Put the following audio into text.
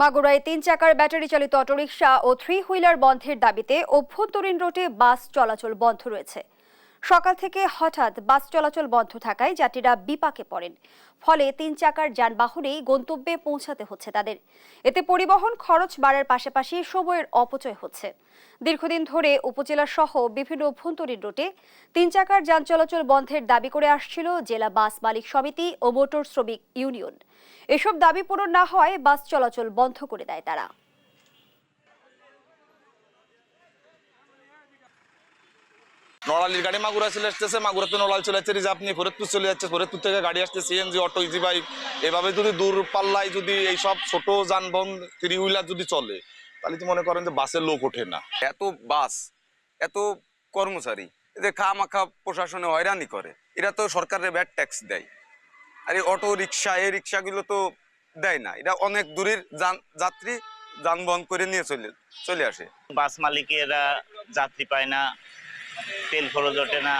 মাগুরায় ৩ চাকার ব্যাটারি চালিত অটোরিকশা ও three wheeler বন্ধের দাবিতে অভ্যন্তরীণ রুটে বাস চলাচল বন্ধ রয়েছে। সকাল থেকে হঠাৎ বাস চলাচল বন্ধ থাকায় যাত্রীরা বিপাকে পড়েন। ফলে ৩ চাকার যানবাহনেই গন্তব্যে পৌঁছাতে হচ্ছে তাদের। এতে পরিবহন খরচ বাড়ার পাশাপাশি সময়ের অপচয় হচ্ছে। দীর্ঘদিন ধরে উপজেলা সহ বিভিন্ন অভ্যন্তরীণ রুটে ৩ চাকার যান চলাচল বন্ধের দাবি করে আসছিল জেলা বাস মালিক সমিতি ও মোটর শ্রমিক ইউনিয়ন। এসব দাবি পূরণ না হওয়ায় বাস চলাচল বন্ধ করে দেয় তারা। নড়ালির গাড়ি মাগুরা চলে আসতেছে, মাগুরাতে নড়াল চলে যাচ্ছে, রিজার্ভ নিয়ে ফরিদপুর চলে যাচ্ছে, ফরিদপুর থেকে গাড়ি আসছে সিএনজি, অটো, ইজি বাইক। এভাবে যদি দূর পাল্লায় যদি এইসব ছোট যানবাহন থ্রি হুইলার যদি চলে, তাহলে তো মনে করেন যে বাসের লোক ওঠে না। এত বাস, এত কর্মচারী, এদের খামাখা প্রশাসনে হয়রানি করে। এরা তো সরকারের ব্যাড ট্যাক্স দেয়, আর এই অটো রিক্সা, এই রিক্সাগুলো তো দেয় না। এটা অনেক দূরের যাত্রী যানবাহন করে নিয়ে চলে আসে। বাস মালিকেরা যাত্রী পায় না, তেল খরচ ওঠে না,